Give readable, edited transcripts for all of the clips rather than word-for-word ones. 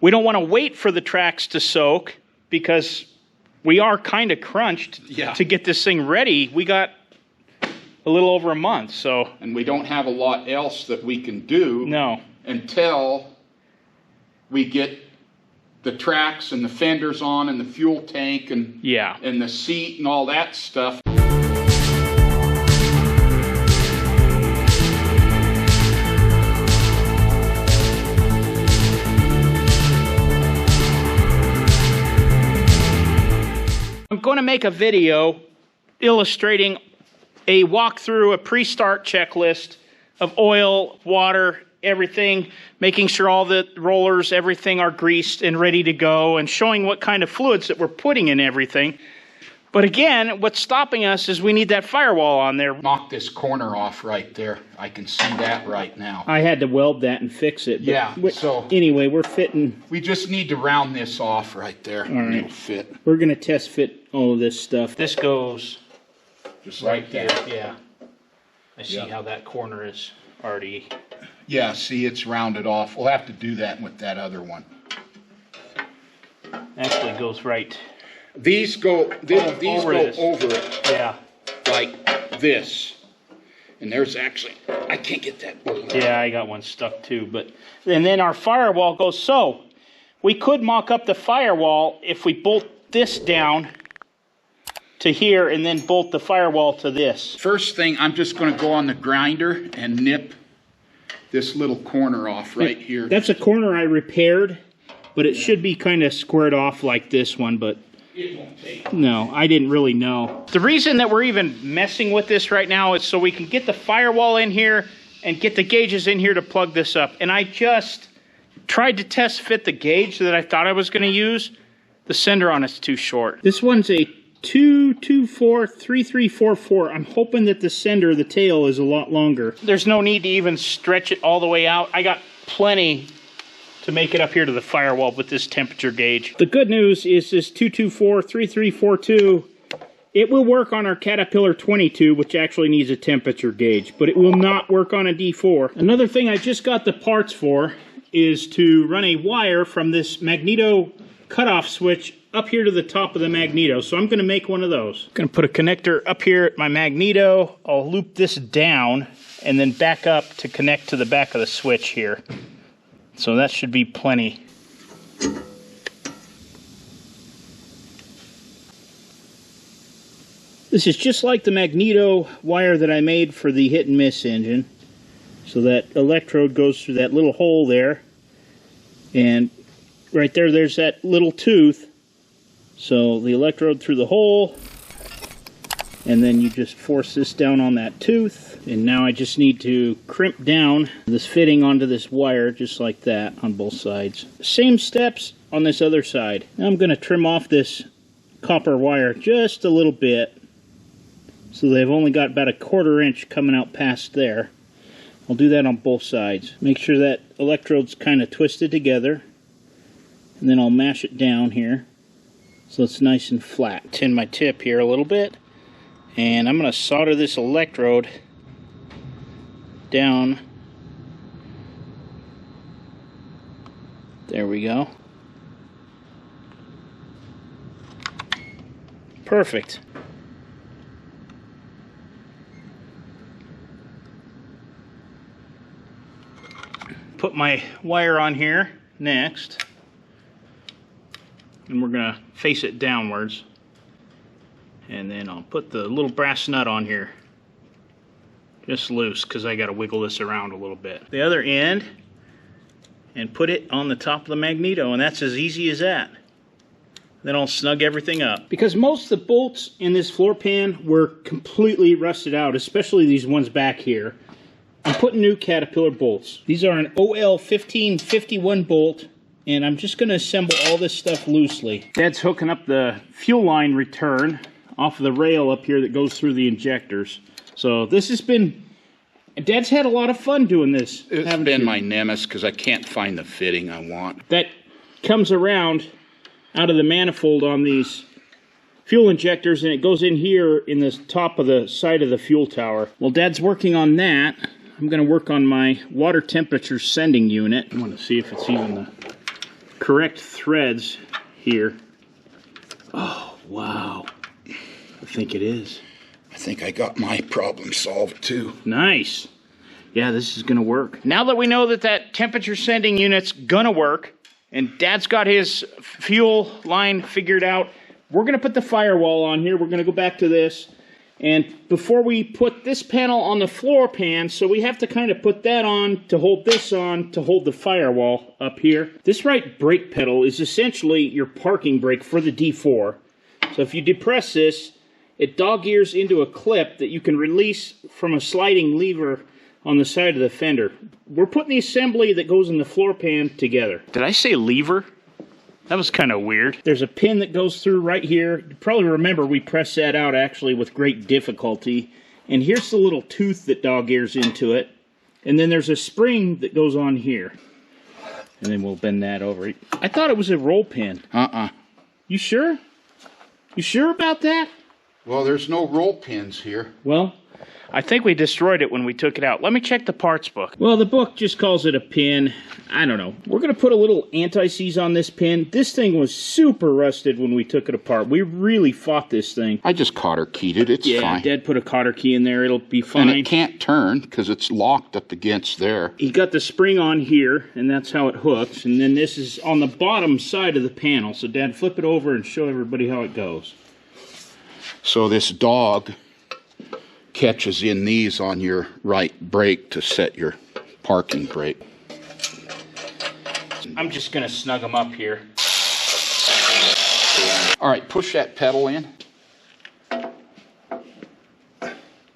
We don't want to wait for the tracks to soak because we are kind of crunched to get this thing ready. We got a little over a month, so. And we don't have a lot else that we can do. No. Until we get the tracks and the fenders on and the fuel tank and and the seat and all that stuff. I'm going to make a video illustrating a walkthrough, a pre-start checklist of oil, water, everything, making sure all the rollers, everything are greased and ready to go, and showing what kind of fluids that we're putting in everything. But again, what's stopping us is we need that firewall on there. Knock this corner off right there. I can see that right now. I had to weld that and fix it. Yeah, so anyway, we're fitting. We just need to round this off right there. All right. It'll fit. We're going to test fit all of this stuff. This goes just right there. Yeah. I see how that corner is already. Yeah, see, it's rounded off. We'll have to do that with that other one. Actually goes right. These go over it. Yeah. Like this. And there's actually, I can't get that. Yeah, I got one stuck too. And then our firewall goes, so we could mock up the firewall if we bolt this down to here and then bolt the firewall to this. First thing, I'm just going to go on the grinder and nip this little corner off right here. That's a corner I repaired, but it should be kind of squared off like this one, but it won't take. No, I didn't really know. The reason that we're even messing with this right now is so we can get the firewall in here and get the gauges in here to plug this up. And I just tried to test fit the gauge that I thought I was going to use. The sender on it's too short. This one's a 224-3344. I'm hoping that the sender, the tail, is a lot longer. There's no need to even stretch it all the way out. I got plenty to make it up here to the firewall with this temperature gauge. The good news is this 224-3342, it will work on our Caterpillar 22, which actually needs a temperature gauge, but it will not work on a D4. Another thing I just got the parts for is to run a wire from this magneto cutoff switch up here to the top of the magneto. So I'm going to make one of those. I'm going to put a connector up here at my magneto. I'll loop this down and then back up to connect to the back of the switch here. So that should be plenty. This is just like the magneto wire that I made for the hit and miss engine. So that electrode goes through that little hole there. And right there, there's that little tooth. So the electrode through the hole, and then you just force this down on that tooth. And now I just need to crimp down this fitting onto this wire just like that on both sides. Same steps on this other side. Now I'm going to trim off this copper wire just a little bit. So they've only got about a 1/4 inch coming out past there. I'll do that on both sides. Make sure that electrode's kind of twisted together. And then I'll mash it down here so it's nice and flat. Tin my tip here a little bit. And I'm going to solder this electrode down. There we go. Perfect. Put my wire on here next. And we're going to face it downwards. And then I'll put the little brass nut on here. Just loose, because I got to wiggle this around a little bit. The other end, and put it on the top of the magneto, and that's as easy as that. Then I'll snug everything up. Because most of the bolts in this floor pan were completely rusted out, especially these ones back here. I'm putting new Caterpillar bolts. These are an OL 1551 bolt. And I'm just going to assemble all this stuff loosely. Dad's hooking up the fuel line return off of the rail up here that goes through the injectors. So this has been... Dad's had a lot of fun doing this. It's been my nemesis because I can't find the fitting I want. That comes around out of the manifold on these fuel injectors, and it goes in here in the top of the side of the fuel tower. Well, Dad's working on that. I'm going to work on my water temperature sending unit. I want to see if it's even the correct threads here. Oh, wow. I think it is. I think I got my problem solved too. Nice. Yeah, this is gonna work. Now that we know that that temperature sending unit's gonna work, and Dad's got his fuel line figured out, we're gonna put the firewall on here. We're gonna go back to this. And before we put this panel on the floor pan, so we have to kind of put that on to hold this on to hold the firewall up here. This right brake pedal is essentially your parking brake for the D4. So if you depress this, it dog ears into a clip that you can release from a sliding lever on the side of the fender. We're putting the assembly that goes in the floor pan together. Did I say lever? That was kind of weird. There's a pin that goes through right here. You probably remember we pressed that out actually with great difficulty. And here's the little tooth that dog ears into it. And then there's a spring that goes on here. And then we'll bend that over. I thought it was a roll pin. You sure? You sure about that? Well, there's no roll pins here. Well, I think we destroyed it when we took it out. Let me check the parts book. Well, the book just calls it a pin. I don't know. We're going to put a little anti-seize on this pin. This thing was super rusted when we took it apart. We really fought this thing. I just cotter keyed it. It's fine. Yeah, Dad put a cotter key in there. It'll be fine. And it can't turn because it's locked up against there. He got the spring on here, and that's how it hooks. And then this is on the bottom side of the panel. So, Dad, flip it over and show everybody how it goes. So this dog catches in these on your right brake to set your parking brake. I'm just going to snug them up here. All right, push that pedal in.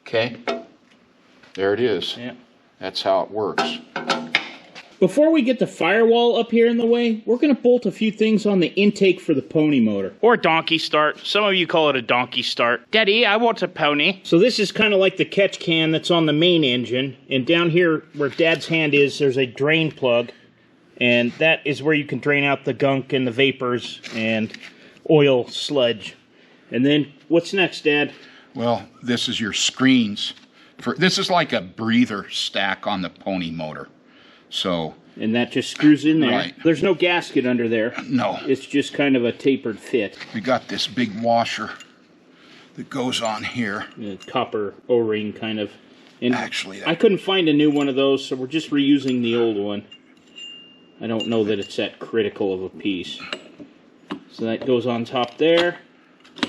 Okay. There it is. Yeah. That's how it works. Before we get the firewall up here in the way, we're going to bolt a few things on the intake for the pony motor. Or donkey start. Some of you call it a donkey start. Daddy, I want a pony. So this is kind of like the catch can that's on the main engine. And down here where Dad's hand is, there's a drain plug. And that is where you can drain out the gunk and the vapors and oil sludge. And then, what's next, Dad? Well, this is your screens. This is like a breather stack on the pony motor. So, and that just screws in there. Right. There's no gasket under there. No. It's just kind of a tapered fit. We got this big washer that goes on here. A copper O-ring kind of. And actually, I couldn't find a new one of those, so we're just reusing the old one. I don't know that it's that critical of a piece. So that goes on top there.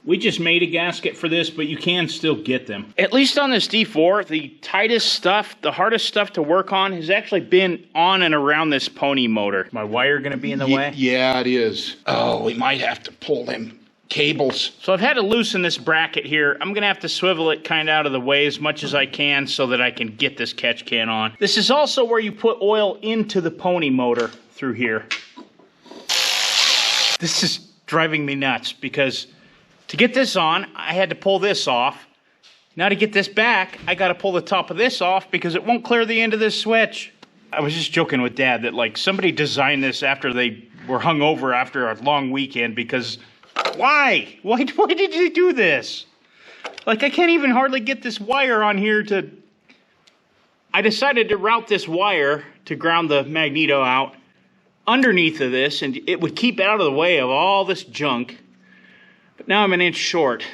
We just made a gasket for this, but you can still get them. At least on this D4, the tightest stuff, the hardest stuff to work on has actually been on and around this pony motor. My wire going to be in the way? Yeah, it is. Oh, we might have to pull them cables. So I've had to loosen this bracket here. I'm going to have to swivel it kind of out of the way as much as I can so that I can get this catch can on. This is also where you put oil into the pony motor through here. This is driving me nuts because to get this on, I had to pull this off. Now to get this back, I got to pull the top of this off because it won't clear the end of this switch. I was just joking with Dad that like somebody designed this after they were hung over after a long weekend because why? Why did you do this? Like I can't even hardly get this wire on here to... I decided to route this wire to ground the magneto out underneath of this and it would keep out of the way of all this junk. But now I'm an inch short.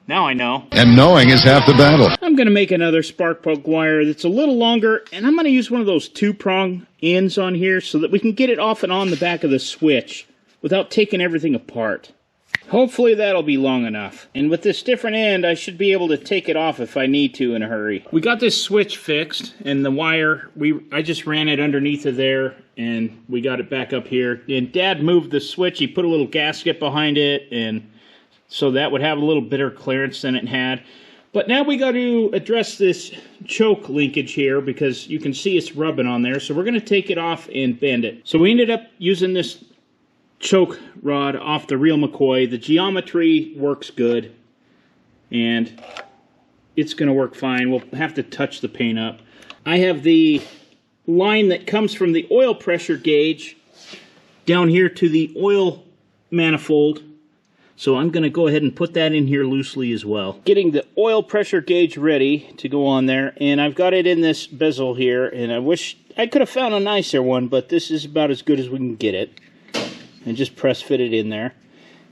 Now I know. And knowing is half the battle. I'm going to make another spark plug wire that's a little longer, and I'm going to use one of those two-prong ends on here so that we can get it off and on the back of the switch without taking everything apart. Hopefully that'll be long enough. And with this different end, I should be able to take it off if I need to in a hurry. We got this switch fixed, and the wire, I just ran it underneath of there, and we got it back up here. And Dad moved the switch. He put a little gasket behind it, and so that would have a little better clearance than it had. But now we got to address this choke linkage here because you can see it's rubbing on there. So we're going to take it off and bend it. So we ended up using this choke rod off the real McCoy. The geometry works good and it's going to work fine. We'll have to touch the paint up. I have the line that comes from the oil pressure gauge down here to the oil manifold. So I'm going to go ahead and put that in here loosely as well. Getting the oil pressure gauge ready to go on there, and I've got it in this bezel here, and I wish I could have found a nicer one, but this is about as good as we can get it. And just press fit it in there.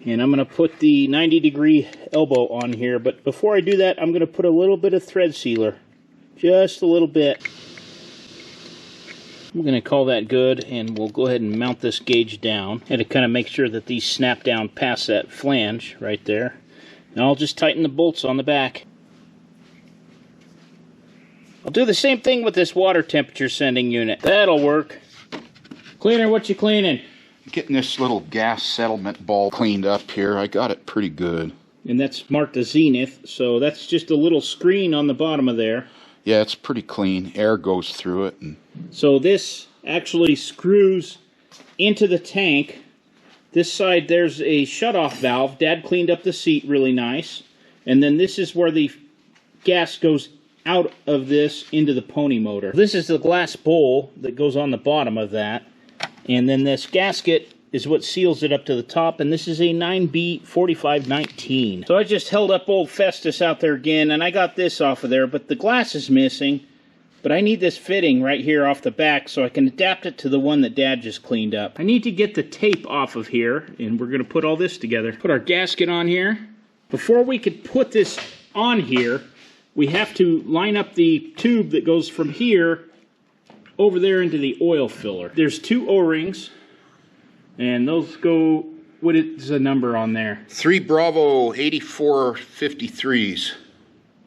And I'm going to put the 90-degree elbow on here, but before I do that, I'm going to put a little bit of thread sealer. Just a little bit. I'm going to call that good, and we'll go ahead and mount this gauge down. And to kind of make sure that these snap down past that flange right there. Now I'll just tighten the bolts on the back. I'll do the same thing with this water temperature sending unit. That'll work. Cleaner, what you cleaning? Getting this little gas settlement ball cleaned up here. I got it pretty good. And that's marked a zenith, so that's just a little screen on the bottom of there. Yeah, it's pretty clean. Air goes through it. And so this actually screws into the tank. This side, there's a shutoff valve. Dad cleaned up the seat really nice. And then this is where the gas goes out of this into the pony motor. This is the glass bowl that goes on the bottom of that. And then this gasket is what seals it up to the top, and this is a 9B4519. So I just held up old Festus out there again, and I got this off of there, but the glass is missing. But I need this fitting right here off the back so I can adapt it to the one that Dad just cleaned up. I need to get the tape off of here, and we're going to put all this together. Put our gasket on here. Before we could put this on here, we have to line up the tube that goes from here over there into the oil filler. There's 2 O-rings, and those go, what is the number on there? 3 Bravo 8453s.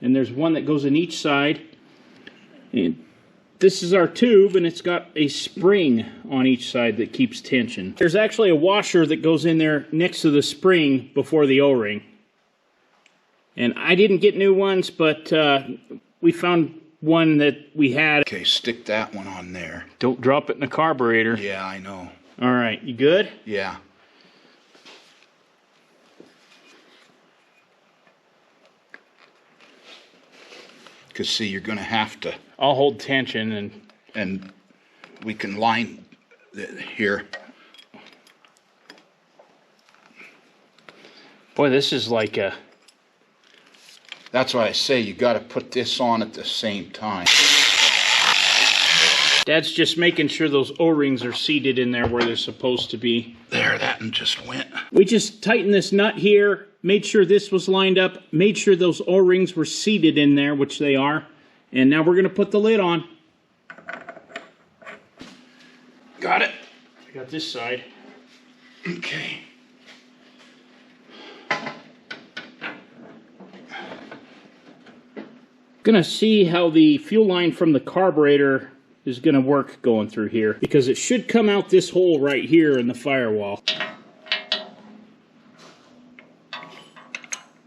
And there's one that goes in each side. And this is our tube, and it's got a spring on each side that keeps tension. There's actually a washer that goes in there next to the spring before the O-ring. And I didn't get new ones, but we found one that we had. Okay, stick that one on there. Don't drop it in the carburetor. Yeah, I know. All right, you good? Yeah. Because, see, you're going to have to. I'll hold tension and we can line it here. Boy, this is like a... That's why I say you got to put this on at the same time. Dad's just making sure those O-rings are seated in there where they're supposed to be. There, that one just went. We just tightened this nut here, made sure this was lined up, made sure those O-rings were seated in there, which they are. And now we're going to put the lid on. Got it. I got this side. Okay. Gonna see how the fuel line from the carburetor is gonna work going through here, because it should come out this hole right here in the firewall.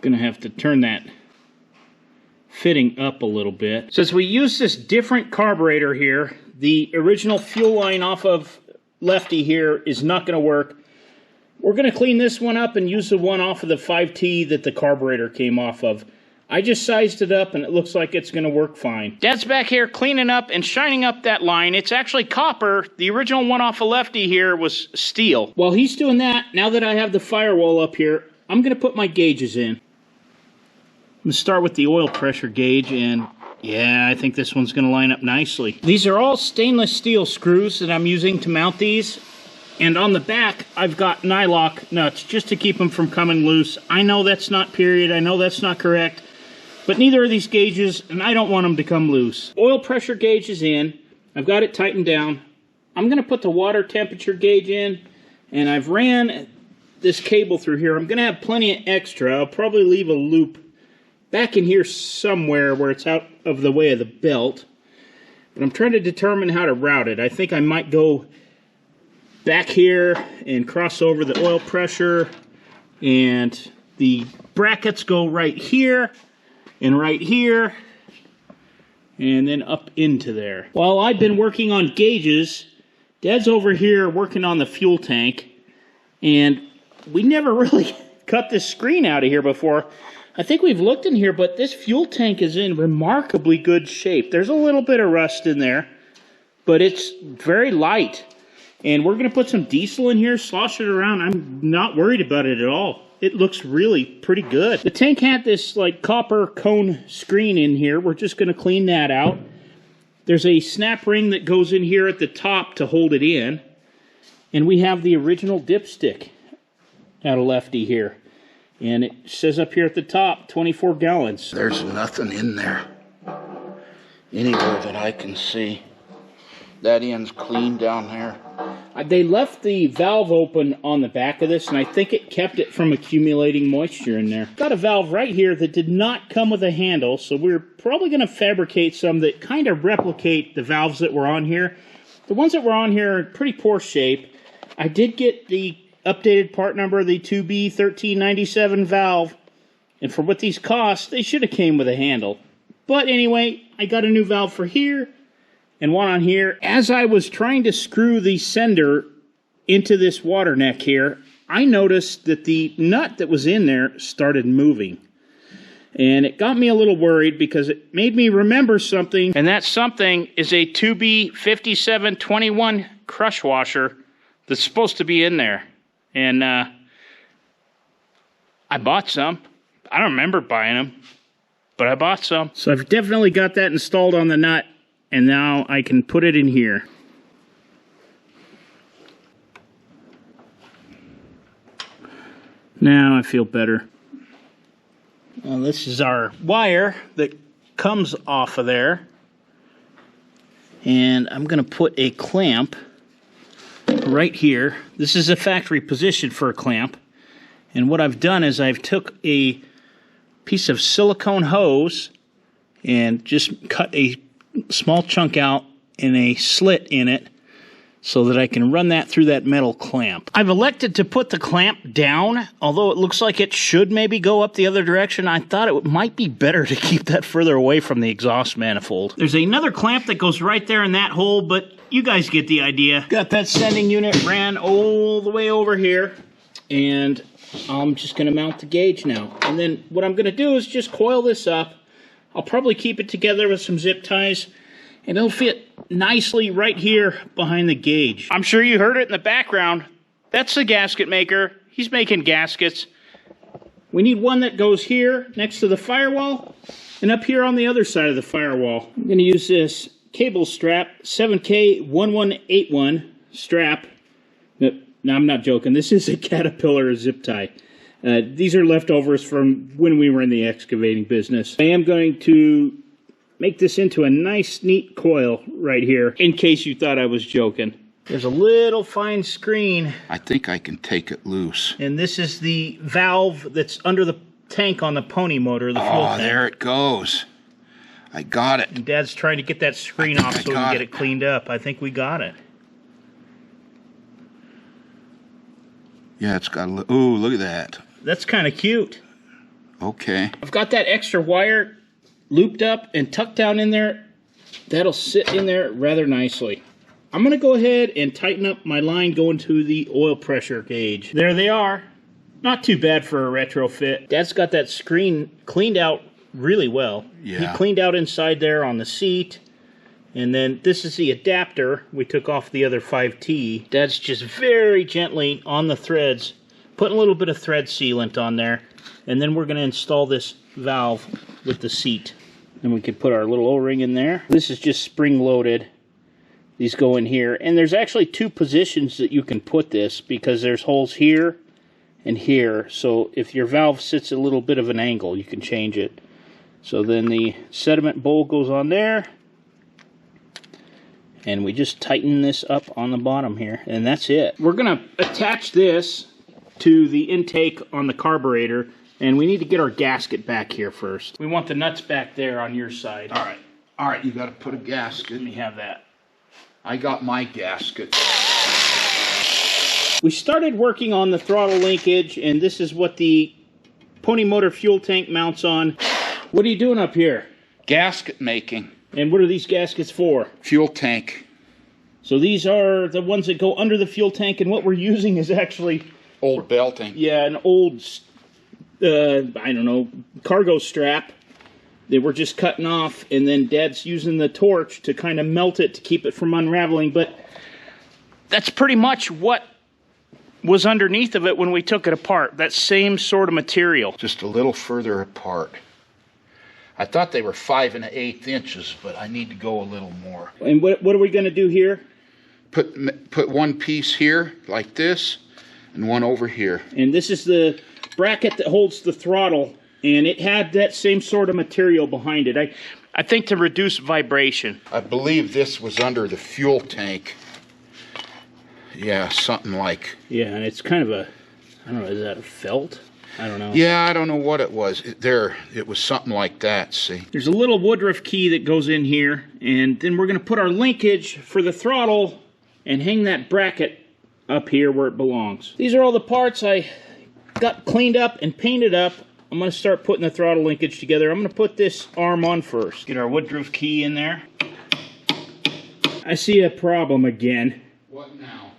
Gonna have to turn that fitting up a little bit. Since we use this different carburetor here, the original fuel line off of Lefty here is not gonna work. We're gonna clean this one up and use the one off of the 5T that the carburetor came off of. I just sized it up and it looks like it's going to work fine. Dad's back here cleaning up and shining up that line. It's actually copper. The original one off of Lefty here was steel. While he's doing that, now that I have the firewall up here, I'm going to put my gauges in. I'm going to start with the oil pressure gauge, and yeah, I think this one's going to line up nicely. These are all stainless steel screws that I'm using to mount these. And on the back, I've got nylock nuts just to keep them from coming loose. I know that's not period. I know that's not correct. But neither are these gauges, and I don't want them to come loose. Oil pressure gauge is in. I've got it tightened down. I'm going to put the water temperature gauge in, and I've ran this cable through here. I'm going to have plenty of extra. I'll probably leave a loop back in here somewhere where it's out of the way of the belt. But I'm trying to determine how to route it. I think I might go back here and cross over the oil pressure, and the brackets go right here. And right here, and then up into there. While I've been working on gauges, Dad's over here working on the fuel tank, and we never really cut this screen out of here before. I think we've looked in here, but this fuel tank is in remarkably good shape. There's a little bit of rust in there, but it's very light. And we're going to put some diesel in here, slosh it around. I'm not worried about it at all. It looks really pretty good. The tank had this like copper cone screen in here. We're just going to clean that out. There's a snap ring that goes in here at the top to hold it in. And we have the original dipstick out of Lefty here. And it says up here at the top, 24 gallons. There's nothing in there anywhere that I can see. That end's clean down there. They left the valve open on the back of this, and I think it kept it from accumulating moisture in there. Got a valve right here that did not come with a handle, so we're probably going to fabricate some that kind of replicate the valves that were on here. The ones that were on here are in pretty poor shape. I did get the updated part number of the 2B1397 valve, and for what these cost, they should have came with a handle. But anyway, I got a new valve for here, and one on here. As I was trying to screw the sender into this water neck here, I noticed that the nut that was in there started moving. And it got me a little worried because it made me remember something. And that something is a 2B5721 crush washer that's supposed to be in there. And I bought some. I don't remember buying them, but I bought some. So I've definitely got that installed on the nut. And now I can put it in here. Now I feel better. Well, this is our wire that comes off of there. And I'm going to put a clamp right here. This is a factory position for a clamp. And what I've done is I've took a piece of silicone hose and just cut a small chunk out and a slit in it so that I can run that through that metal clamp. I've elected to put the clamp down, although it looks like it should maybe go up the other direction. I thought it might be better to keep that further away from the exhaust manifold. There's another clamp that goes right there in that hole, but you guys get the idea. Got that sending unit ran all the way over here, and I'm just going to mount the gauge now. And then what I'm going to do is just coil this up. I'll probably keep it together with some zip ties, and it'll fit nicely right here behind the gauge. I'm sure you heard it in the background. That's the gasket maker. He's making gaskets. We need one that goes here next to the firewall and up here on the other side of the firewall. I'm going to use this cable strap, 7K1181 strap. No, I'm not joking. This is a Caterpillar zip tie. These are leftovers from when we were in the excavating business. I am going to make this into a nice, neat coil right here, in case you thought I was joking. There's a little fine screen. I think I can take it loose. And this is the valve that's under the tank on the pony motor, the fuel tank. There it goes. I got it. And Dad's trying to get that screen off so we can get it cleaned up. I think we got it. Yeah, it's got a ooh, look at that. That's kind of cute. Okay. I've got that extra wire looped up and tucked down in there. That'll sit in there rather nicely. I'm going to go ahead and tighten up my line going to the oil pressure gauge. There they are. Not too bad for a retrofit. Dad's got that screen cleaned out really well. Yeah. He cleaned out inside there on the seat. And then this is the adapter. We took off the other 5T. Dad's just very gently on the threads, putting a little bit of thread sealant on there. And then we're going to install this valve with the seat. And we could put our little O-ring in there. This is just spring-loaded. These go in here. And there's actually two positions that you can put this, because there's holes here and here. So if your valve sits at a little bit of an angle, you can change it. So then the sediment bowl goes on there. And we just tighten this up on the bottom here. And that's it. We're going to attach this to the intake on the carburetor. And we need to get our gasket back here first. We want the nuts back there on your side. All right, you got to put a gasket. Let me have that. I got my gasket. We started working on the throttle linkage, and this is what the pony motor fuel tank mounts on. What are you doing up here? Gasket making. And what are these gaskets for? Fuel tank. So these are the ones that go under the fuel tank, and what we're using is actually... Old belting. Yeah, an old... I don't know, cargo strap that we're just cutting off, and then Dad's using the torch to kind of melt it to keep it from unraveling. But that's pretty much what was underneath of it when we took it apart. That same sort of material. Just a little further apart. I thought they were 5 1/8 inches, but I need to go a little more. And what are we going to do here? Put one piece here, like this, and one over here. And this is the bracket that holds the throttle, and it had that same sort of material behind it. I think to reduce vibration. I believe this was under the fuel tank. Yeah, something like. Yeah, and it's kind of a, I don't know, is that a felt? I don't know. Yeah, I don't know what it was. It was something like that, see. There's a little Woodruff key that goes in here, and then we're going to put our linkage for the throttle and hang that bracket up here where it belongs. These are all the parts I got cleaned up and painted up. I'm going to start putting the throttle linkage together. I'm going to put this arm on first. Get our Woodruff key in there. I see a problem again. What now?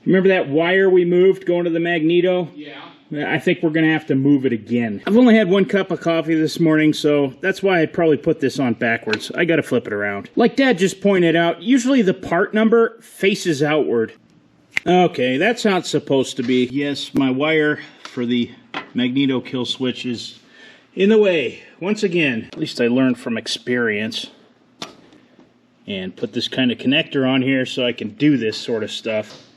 Remember that wire we moved going to the magneto? Yeah. I think we're going to have to move it again. I've only had 1 cup of coffee this morning, so that's why I probably put this on backwards. I got to flip it around. Like Dad just pointed out, usually the part number faces outward. Okay, that's how it's supposed to be. Yes, my wire for the magneto kill switch is in the way once again. At least I learned from experience. And put this kind of connector on here so I can do this sort of stuff.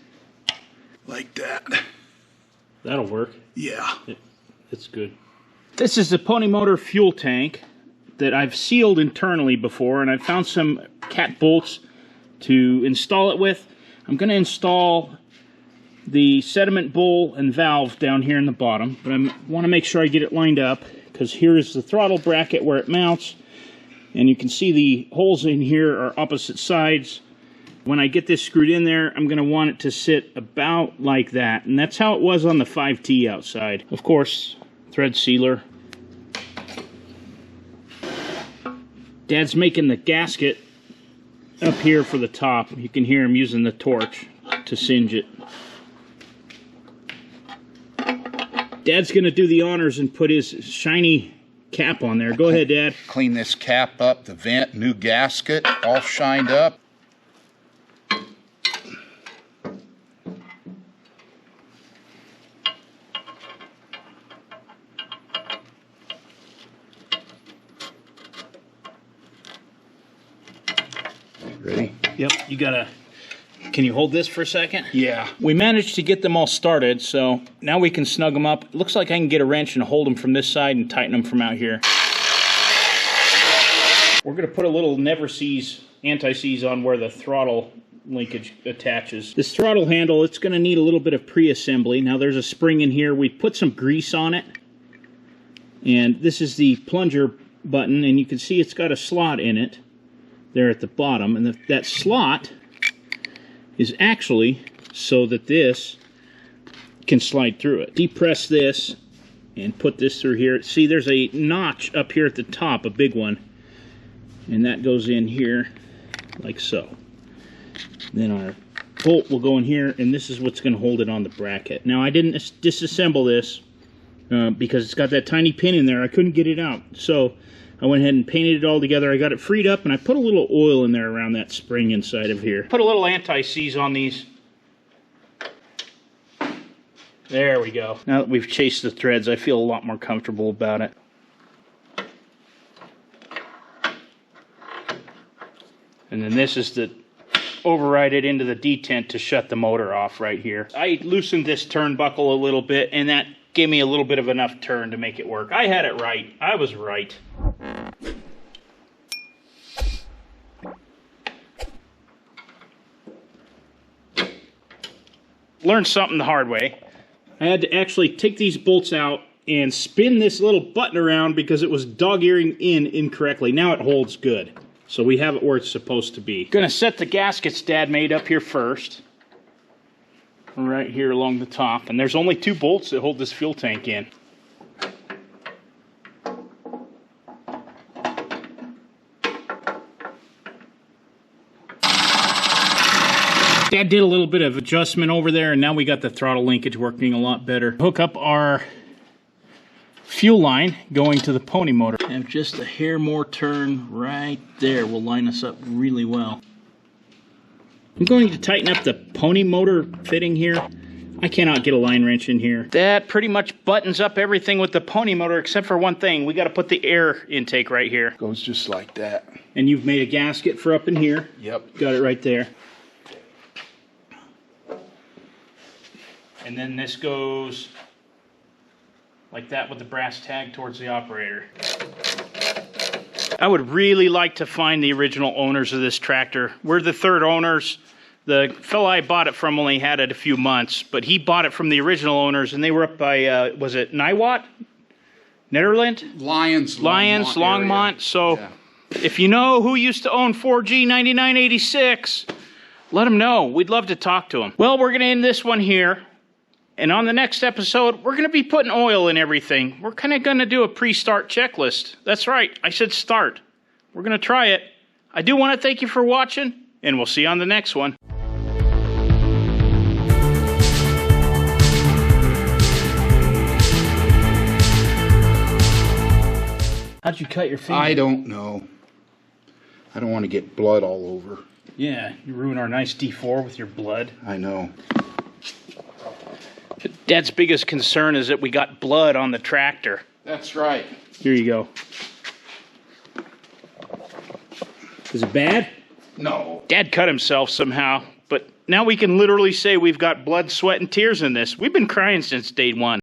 Like that. That'll work. Yeah. It's good. This is the pony motor fuel tank that I've sealed internally before, and I found some cat bolts to install it with. I'm going to install the sediment bowl and valve down here in the bottom, but I want to make sure I get it lined up, because here's the throttle bracket where it mounts, and you can see the holes in here are opposite sides. When I get this screwed in there, I'm going to want it to sit about like that. And that's how it was on the 5T outside. Of course, thread sealer. Dad's making the gasket up here for the top. You can hear him using the torch to singe it. Dad's going to do the honors and put his shiny cap on there. Go ahead, Dad. Clean this cap up, the vent, new gasket, all shined up. Ready? Yep, you gotta... Can you hold this for a second? Yeah. We managed to get them all started, so now we can snug them up. It looks like I can get a wrench and hold them from this side and tighten them from out here. We're gonna put a little never seize, anti-seize on where the throttle linkage attaches. This throttle handle, it's gonna need a little bit of pre-assembly. Now there's a spring in here. We put some grease on it. And this is the plunger button, and you can see it's got a slot in it there at the bottom, and that slot is actually so that this can slide through it. Depress this and put this through here. See, there's a notch up here at the top, a big one, and that goes in here like so. Then our bolt will go in here, and this is what's going to hold it on the bracket. Now I didn't disassemble this because it's got that tiny pin in there. I couldn't get it out, so I went ahead and painted it all together. I got it freed up, and I put a little oil in there around that spring inside of here. Put a little anti-seize on these. There we go. Now that we've chased the threads, I feel a lot more comfortable about it. And then this is the override it into the detent to shut the motor off right here. I loosened this turnbuckle a little bit, and that gave me a little bit of enough turn to make it work. I had it right. I was right. Learned something the hard way. I had to actually take these bolts out and spin this little button around because it was dog-earing in incorrectly. Now it holds good. So we have it where it's supposed to be. Gonna set the gaskets Dad made up here first. Right here along the top. And there's only 2 bolts that hold this fuel tank in. Dad did a little bit of adjustment over there, and now we got the throttle linkage working a lot better. Hook up our fuel line going to the pony motor. And just a hair more turn right there will line us up really well. I'm going to tighten up the pony motor fitting here. I cannot get a line wrench in here. That pretty much buttons up everything with the pony motor except for one thing. We got to put the air intake right here. Goes just like that. And you've made a gasket for up in here. Yep. Got it right there. And then this goes like that with the brass tag towards the operator. I would really like to find the original owners of this tractor. We're the third owners. The fellow I bought it from only had it a few months, but he bought it from the original owners, and they were up by, was it Niwot? Netherland? Lyons, Longmont. So yeah. If you know who used to own 4G 9986, let them know. We'd love to talk to them. Well, we're going to end this one here. And on the next episode, we're going to be putting oil in everything. We're kind of going to do a pre-start checklist. That's right. I said start. We're going to try it. I do want to thank you for watching, and we'll see you on the next one. How'd you cut your finger? I don't know. I don't want to get blood all over. Yeah, you ruin our nice D4 with your blood. I know. Dad's biggest concern is that we got blood on the tractor. That's right. Here you go. Is it bad? No. Dad cut himself somehow, but now we can literally say we've got blood, sweat, and tears in this. We've been crying since day one.